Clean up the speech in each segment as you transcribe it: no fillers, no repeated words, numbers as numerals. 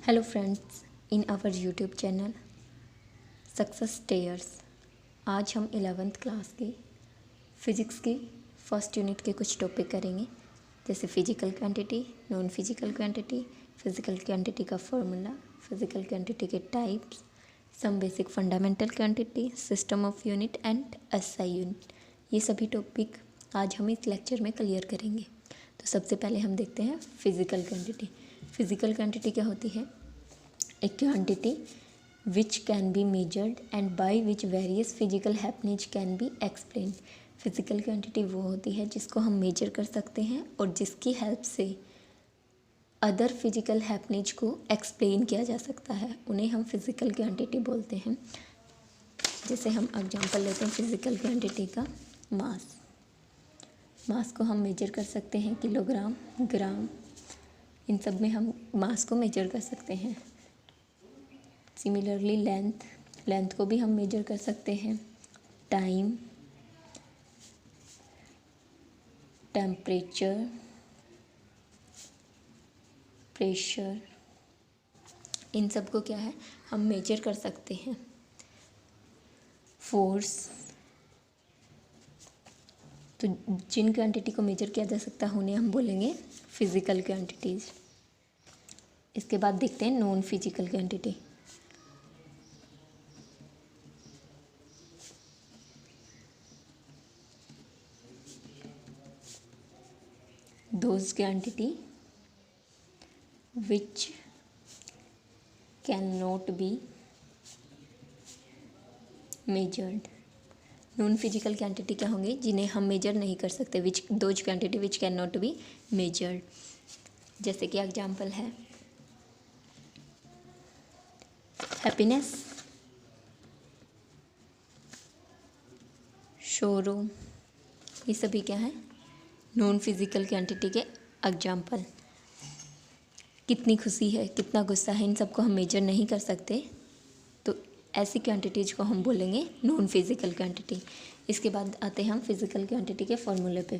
Hello friends, in our YouTube channel Success Stairs. आज हम 11th class की physics की फर्स्ट यूनिट के कुछ टॉपिक करेंगे, जैसे physical quantity, non physical quantity, physical quantity का फॉर्मूला, फ़िज़िकल क्वांटिटी के types, some basic fundamental quantity, system of unit and SI unit. ये सभी टॉपिक आज हम इस लेक्चर में क्लियर करेंगे। तो सबसे पहले हम देखते हैं फ़िज़िकल क्वांटिटी। फ़िज़िकल क्वांटिटी क्या होती है? ए quantity which can be measured and by which various physical happening can be explain. Physical quantity वो होती है जिसको हम मेजर कर सकते हैं और जिसकी हेल्प से अदर फिजिकल हैपनिंग को एक्सप्लेन किया जा सकता है, उन्हें हम फिजिकल क्वांटिटी बोलते हैं। जैसे हम एग्जांपल लेते हैं फिजिकल क्वांटिटी का मास को हम मेजर कर सकते हैं किलोग्राम, ग्राम, इन सब में हम मास को मेजर कर सकते हैं। सिमिलरली लेंथ को भी हम मेजर कर सकते हैं। टाइम, टेम्परेचर, प्रेशर, इन सब को क्या है हम मेजर कर सकते हैं। फोर्स, तो जिन क्वांटिटी को मेजर किया जा सकता है उन्हें हम बोलेंगे फिजिकल क्वांटिटीज। इसके बाद देखते हैं non physical quantity. Those quantity which cannot be measured। Non physical quantity क्या होंगे? जिन्हें हम मेजर नहीं कर सकते। Those quantity which can not be measured. जैसे कि एग्जाम्पल है हैप्पीनेस, शोरूम, ये सभी क्या है नॉन फिजिकल क्वांटिटी के एग्जाम्पल। कितनी खुशी है, कितना गुस्सा है, इन सबको हम मेजर नहीं कर सकते, तो ऐसी क्वांटिटीज को हम बोलेंगे नॉन फिजिकल क्वांटिटी। इसके बाद आते हैं हम फिजिकल क्वांटिटी के फॉर्मूले पे।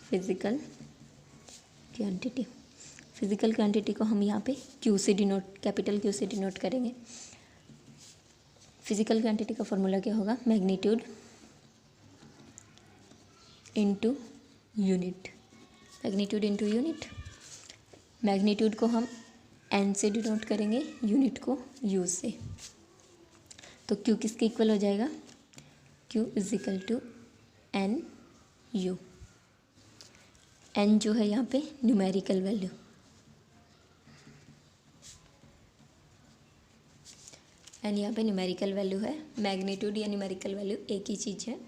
फिजिकल क्वांटिटी को हम यहाँ पे क्यू से डिनोट, कैपिटल क्यू से डिनोट करेंगे। फिजिकल क्वांटिटी का फॉर्मूला क्या होगा? Magnitude into unit. Magnitude into unit. Magnitude को हम एन से डिनोट करेंगे, यूनिट को यू से। तो क्यू किसके इक्वल हो जाएगा? Q is equal to N U. N जो है यहाँ पे न्यूमेरिकल वैल्यू, एन यहाँ पे न्यूमेरिकल वैल्यू है। मैग्नीट्यूड या न्यूमेरिकल वैल्यू एक ही चीज़ है।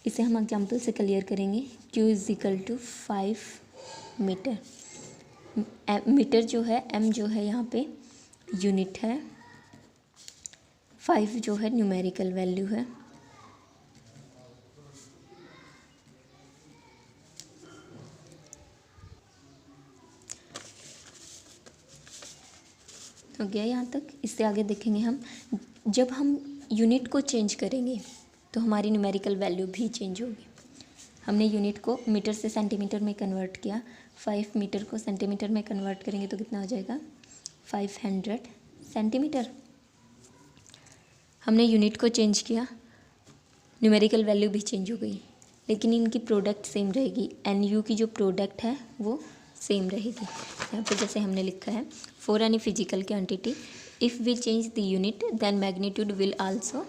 इसे हम एग्जाम्पल से क्लियर करेंगे। Q is equal to 5 metre. Metre जो है, एम जो है यहाँ पे यूनिट है, 5 जो है न्यूमेरिकल वैल्यू है। हो गया यहाँ तक। इससे आगे देखेंगे हम, जब हम यूनिट को चेंज करेंगे तो हमारी न्यूमेरिकल वैल्यू भी चेंज होगी। हमने यूनिट को मीटर से सेंटीमीटर में कन्वर्ट किया, 5 मीटर को सेंटीमीटर में कन्वर्ट करेंगे तो कितना हो जाएगा? 500 सेंटीमीटर। हमने यूनिट को चेंज किया, न्यूमेरिकल वैल्यू भी चेंज हो गई, लेकिन इनकी प्रोडक्ट सेम रहेगी। एन यू की जो प्रोडक्ट है वो सेम रहेगी। यहाँ पे जैसे हमने लिखा है, for any physical quantity if we change the unit then magnitude will also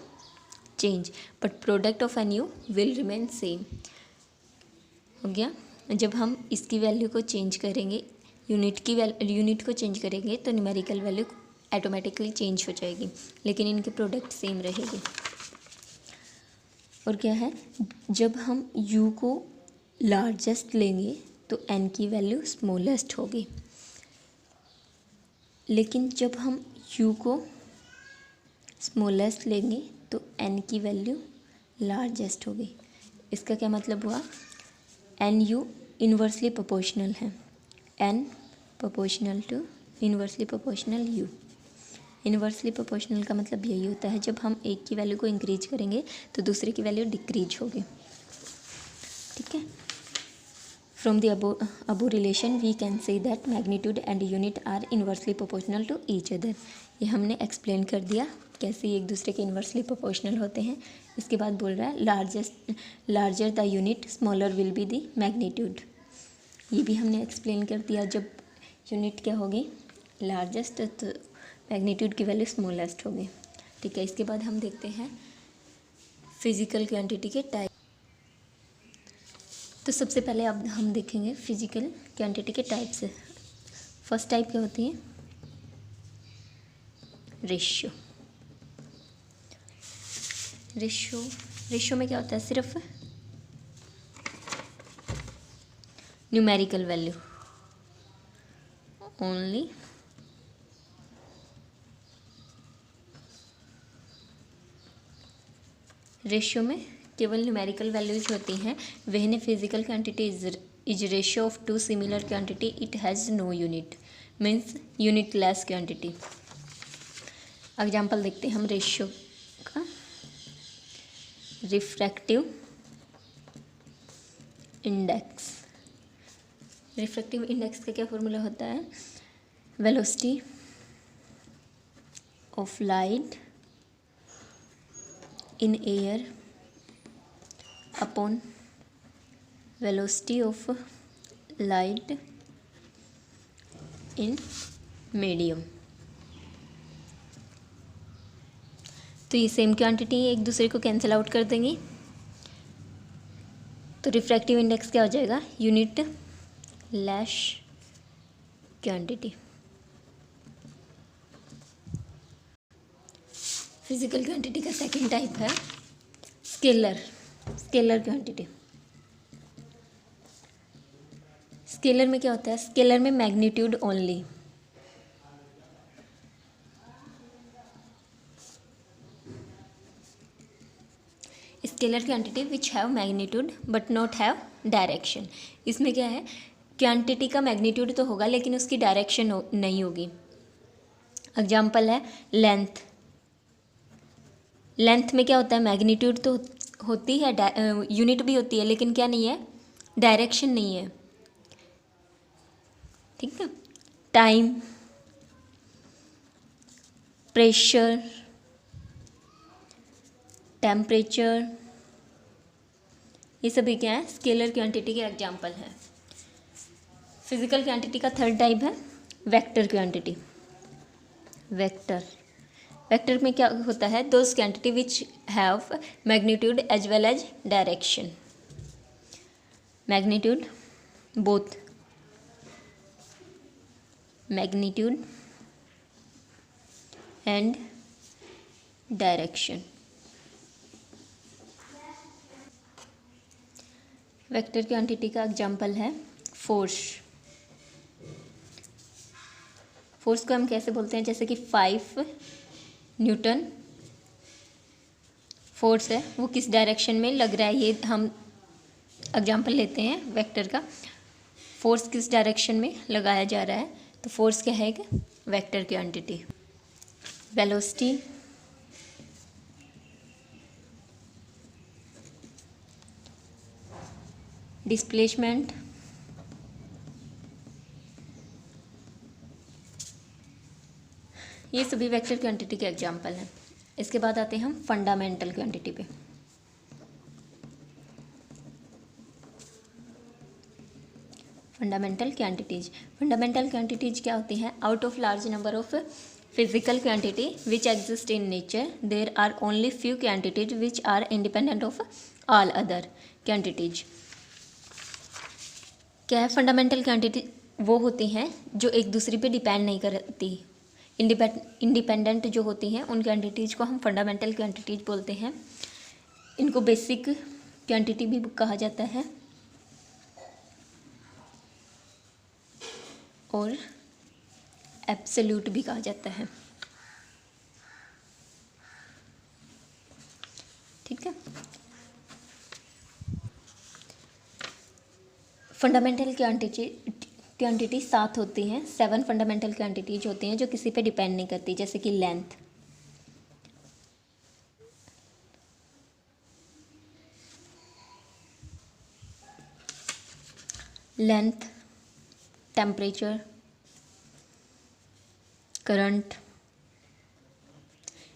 change but product of N U will remain same. हो गया। जब हम इसकी वैल्यू को चेंज करेंगे, यूनिट को चेंज करेंगे तो न्यूमेरिकल वैल्यू ऑटोमेटिकली चेंज हो जाएगी, लेकिन इनकी प्रोडक्ट सेम रहेगी। और क्या है, जब हम u को लार्जेस्ट लेंगे तो n की वैल्यू स्मॉलेस्ट होगी, लेकिन जब हम u को स्मॉलेस्ट लेंगे तो n की वैल्यू लार्जेस्ट होगी। इसका क्या मतलब हुआ? एन यू इन्वर्सली प्रोपोर्शनल है, n proportional to inversely proportional u। Inversely proportional का मतलब यही होता है, जब हम एक की वैल्यू को इंक्रीज करेंगे तो दूसरे की वैल्यू डिक्रीज होगी। ठीक है। From the above relation we can say that magnitude and unit are inversely proportional to each other. ये हमने एक्सप्लेन कर दिया कैसे एक दूसरे के इन्वर्सली प्रोपोर्शनल होते हैं. इसके बाद बोल रहा है larger the unit smaller will be the magnitude. ये भी हमने एक्सप्लेन कर दिया. जब यूनिट क्या होगी लार्जेस्ट तो मैग्नीट्यूड की वैल्यू स्मॉलेस्ट होगी. ठीक है. इसके बाद हम देखते हैं फिजिकल क्वांटिटी के टाइप. तो सबसे पहले अब हम देखेंगे फिजिकल क्वांटिटी के टाइप से. फर्स्ट टाइप क्या होती है रेशियो. रेशियो में क्या होता है सिर्फ न्यूमेरिकल वैल्यू ओनली. रेशियो में केवल न्यूमेरिकल वैल्यूज होती हैं. When a physical quantity is ratio of two similar quantity it has no unit means unitless quantity. Example देखते हैं हम रेशियो का. Refractive index. रिफ्रैक्टिव इंडेक्स का क्या फॉर्मूला होता है velocity of light in air upon velocity of light in medium. तो ये सेम क्वांटिटी एक दूसरे को कैंसिल आउट कर देंगी. तो रिफ्रैक्टिव इंडेक्स क्या हो जाएगा unit less quantity. Physical quantity का सेकंड टाइप है स्केलर क्वांटिटी. स्केलर में क्या होता है स्केलर में magnitude only. Scalar quantity which have magnitude but not have direction. इसमें क्या है क्वांटिटी का मैग्नीट्यूड तो होगा लेकिन उसकी डायरेक्शन नहीं होगी. एग्जाम्पल है लेंथ. लेंथ में क्या होता है मैग्नीट्यूड तो होती है यूनिट भी होती है लेकिन क्या नहीं है डायरेक्शन नहीं है. ठीक है. टाइम प्रेशर टेम्परेचर ये सभी क्या है स्केलर क्वांटिटी के एग्जाम्पल हैं. फिजिकल क्वांटिटी का थर्ड टाइप है वेक्टर क्वांटिटी. वेक्टर में क्या होता है those quantity which have magnitude as well as direction. Magnitude both magnitude and direction. Vector quantity का एग्जाम्पल है फोर्स. फोर्स को हम कैसे बोलते हैं जैसे कि 5 न्यूटन फोर्स है वो किस डायरेक्शन में लग रहा है ये हम एग्जाम्पल लेते हैं वेक्टर का. फोर्स किस डायरेक्शन में लगाया जा रहा है तो फोर्स क्या है वेक्टर क्वांटिटी. वेलोसिटी डिस्प्लेसमेंट ये सभी वेक्टर क्वांटिटी के एग्जाम्पल हैं. इसके बाद आते हैं हम फंडामेंटल क्वांटिटी पे. फंडामेंटल क्वांटिटीज क्या होती हैं out of large number of physical quantity which exist in nature there are only few quantities which are independent of all other quantities. क्या है फंडामेंटल क्वांटिटी वो होती हैं जो एक दूसरे पे डिपेंड नहीं करती. इंडिपेंडेंट जो होती हैं उन क्वांटिटीज़ को हम फंडामेंटल क्वांटिटीज बोलते हैं. इनको बेसिक क्वांटिटी भी कहा जाता है और एब्सोल्यूट भी कहा जाता है. ठीक है. फंडामेंटल क्वांटिटी 7 होती हैं. 7 फंडामेंटल क्वांटिटीज होती हैं जो किसी पे डिपेंड नहीं करती जैसे कि लेंथ. लेंथ, टेम्परेचर, करंट,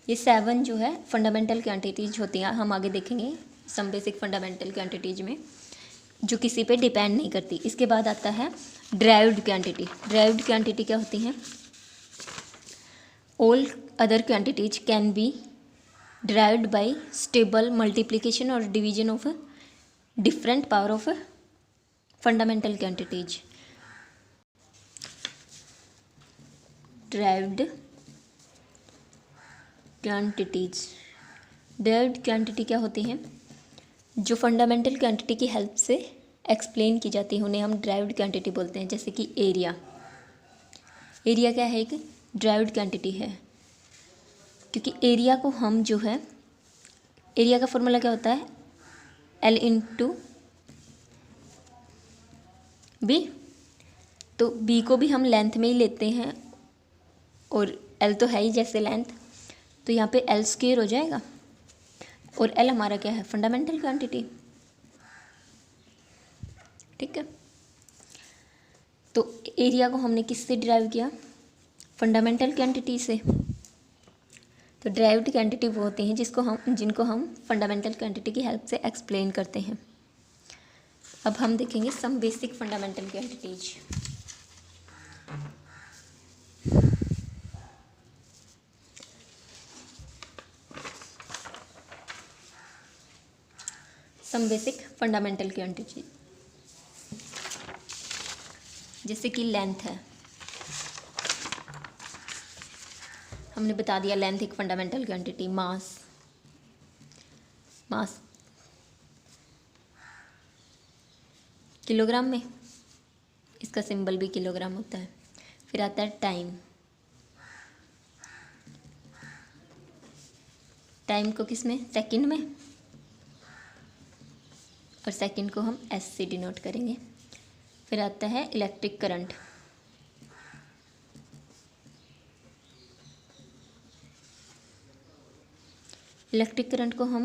ये 7 जो है फंडामेंटल क्वांटिटीज होती हैं। हम आगे देखेंगे सम बेसिक फंडामेंटल क्वांटिटीज में, जो किसी पे डिपेंड नहीं करती। इसके बाद आता है ड्राइव्ड क्वांटिटी। ड्राइव्ड क्वांटिटी क्या होती हैं? All other quantities can be derived by stable multiplication or division of a different power of a fundamental quantities. Derived quantities, derived quantity क्या होती हैं? जो फंडामेंटल क्वांटिटी की हेल्प से एक्सप्लेन की जाती है उन्हें हम ड्राइव्ड क्वांटिटी बोलते हैं। जैसे कि एरिया, एरिया क्या है? एक ड्राइव्ड क्वांटिटी है, क्योंकि एरिया को हम जो है, एरिया का फॉर्मूला क्या होता है? L into B. तो बी को भी हम लेंथ में ही लेते हैं और L तो है ही जैसे लेंथ, तो यहाँ पे L स्क्वायर हो जाएगा और L हमारा क्या है? Fundamental quantity. ठीक है, तो एरिया को हमने किससे डिराइव किया? फंडामेंटल क्वांटिटी से। तो ड्राइव्ड क्वांटिटी वो होती हैं जिनको हम फंडामेंटल क्वांटिटी की हेल्प से एक्सप्लेन करते हैं। अब हम देखेंगे some basic fundamental quantities. Some basic fundamental quantity, जैसे कि लेंथ है, हमने बता दिया लेंथ एक fundamental quantity. Mass, mass kilogram में, इसका सिंबल भी किलोग्राम होता है। फिर आता है टाइम, टाइम को किस में? सेकंड में, और सेकंड को हम एस से डिनोट करेंगे। फिर आता है इलेक्ट्रिक करंट, इलेक्ट्रिक करंट को हम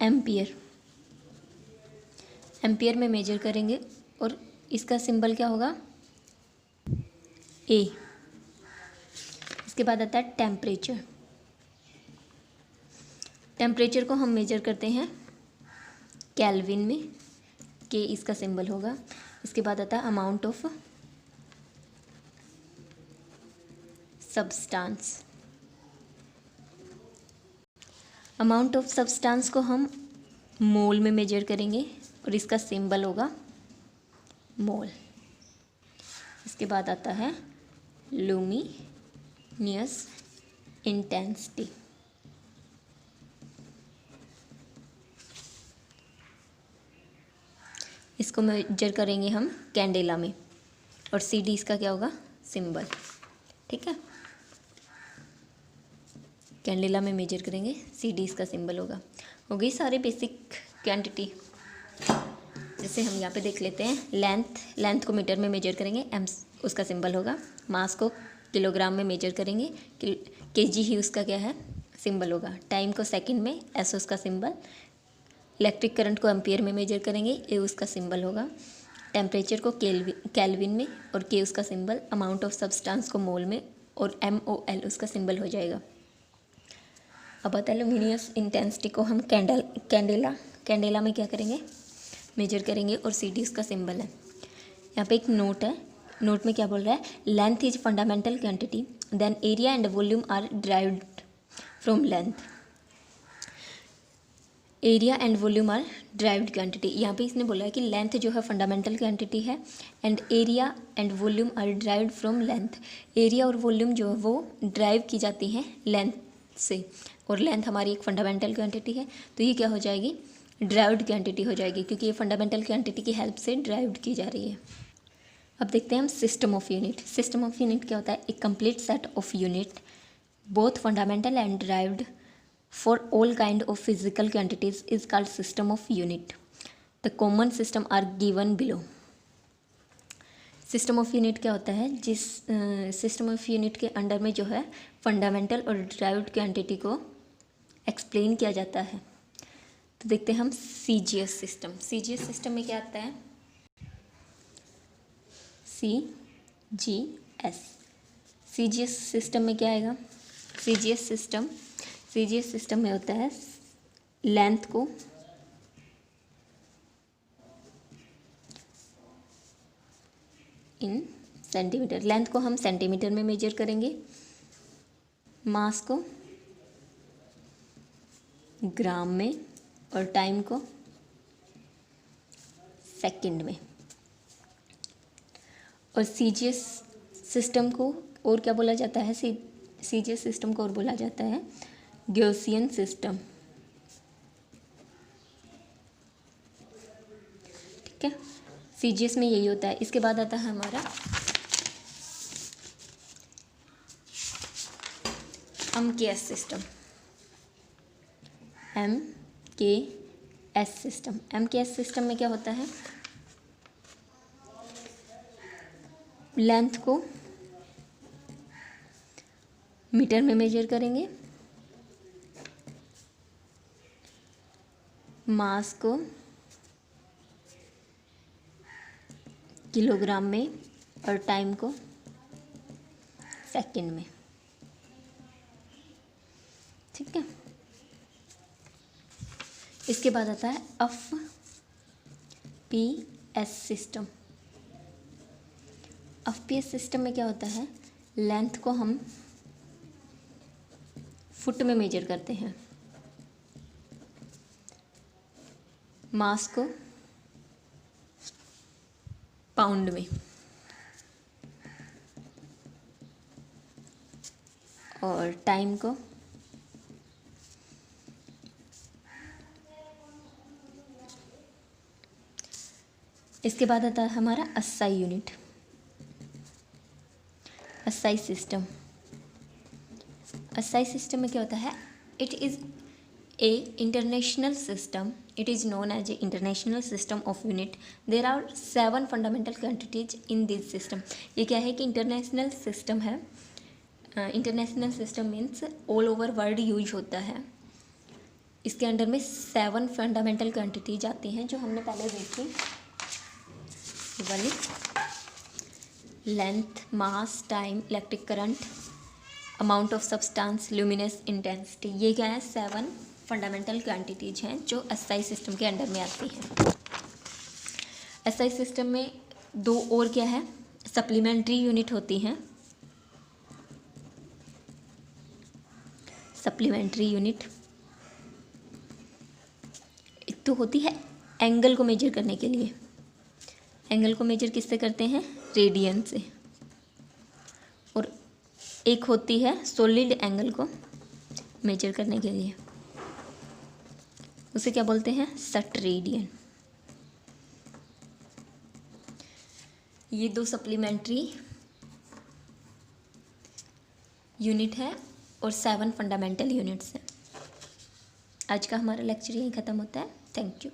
एम्पियर, एम्पियर में मेजर करेंगे और इसका सिंबल क्या होगा? ए। इसके बाद आता है टेम्परेचर, टेम्परेचर को हम मेजर करते हैं केल्विन में, के इसका सिंबल होगा। इसके बाद आता है amount of substance, amount of substance को हम मोल में मेजर करेंगे और इसका सिंबल होगा मोल। इसके बाद आता है लुमिनियस इंटेंसिटी, इसको मेजर करेंगे हम कैंडेला में और सी डी इसका क्या होगा? सिंबल। ठीक है, कैंडेला में मेजर करेंगे, सी डी इसका सिंबल होगा। हो गई सारे बेसिक क्वांटिटी। जैसे हम यहाँ पे देख लेते हैं, लेंथ को मीटर में मेजर करेंगे, एम उसका सिंबल होगा। मास को किलोग्राम में मेजर करेंगे, केजी ही उसका क्या है? सिंबल होगा। टाइम को सेकंड में, एस उसका सिंबल। इलेक्ट्रिक करंट को एम्पियर में मेजर करेंगे, ए उसका सिंबल होगा। टेम्परेचर को केल्विन में और के उसका सिंबल। अमाउंट ऑफ सब्सटेंस को मोल में और MOL उसका सिंबल हो जाएगा। अब आता है लुमिनियस इंटेंसिटी को हम कैंडेला में क्या करेंगे? मेजर करेंगे और सी डी उसका सिंबल है। यहाँ पे एक नोट है, नोट में क्या बोल रहा है? Length is fundamental quantity, then area and volume are derived from length. Area and volume are derived quantity. यहाँ पे इसने बोला है कि लेंथ जो है फंडामेंटल क्वांटिटी है and area and volume are derived from length. Area और वॉल्यूम जो है वो डिराइव की जाती हैं लेंथ से, और लेंथ हमारी एक फंडामेंटल क्वांटिटी है, तो ये क्या हो जाएगी? डिराइव्ड क्वांटिटी हो जाएगी, क्योंकि ये फंडामेंटल क्वांटिटी की हेल्प से डिराइव्ड की जा रही है। अब देखते हैं हम system of unit. System of unit क्या होता है? एक complete set of unit both fundamental and derived for all kind of physical quantities is called system of unit. The common system are given below. System of unit क्या होता है? जिस system of unit के under में जो है fundamental और derived quantity को एक्सप्लेन किया जाता है। तो देखते हैं हम CGS सिस्टम। CGS सिस्टम में क्या आता है? CGS। CGS सिस्टम में क्या आएगा? CGS सिस्टम में होता है लेंथ को इन सेंटीमीटर, लेंथ को हम सेंटीमीटर में मेजर करेंगे, मास को ग्राम में और टाइम को सेकंड में। और CGS सिस्टम को और क्या बोला जाता है? CGS सिस्टम को और बोला जाता है गॉसियन सिस्टम। ठीक है, CGS में यही होता है। इसके बाद आता है हमारा MKS सिस्टम। MKS सिस्टम में क्या होता है? लेंथ को मीटर में मेजर करेंगे, मास को किलोग्राम में और टाइम को सेकंड में। ठीक है, इसके बाद आता है FPS सिस्टम। FPS सिस्टम में क्या होता है? लेंथ को हम फुट में मेजर करते हैं, मास को पाउंड में और टाइम को इसके बाद आता है हमारा SI unit, SI system. SI system में क्या होता है? It is a international system, it is known as a international system of unit. There are 7 fundamental quantities in this system. ये क्या है कि इंटरनेशनल सिस्टम है। International system means all over world use होता है। इसके अंडर में 7 fundamental quantities आती हैं जो हमने पहले देखी। वाली length, mass, time, electric current, amount of substance, luminous intensity. ये क्या है? 7 फंडामेंटल क्वांटिटीज हैं जो SI सिस्टम के अंडर में आती हैं। SI सिस्टम में 2 और क्या है? सप्लीमेंट्री यूनिट होती हैं। सप्लीमेंट्री यूनिट एक तो होती है एंगल को मेजर करने के लिए। एंगल को मेजर किससे करते हैं? रेडियन से। और एक होती है सॉलिड एंगल को मेजर करने के लिए, उसे क्या बोलते हैं? सटरेडियन। ये 2 सप्लीमेंट्री यूनिट है और 7 फंडामेंटल यूनिट्स हैं। आज का हमारा लेक्चर यहीं ख़त्म होता है। Thank you.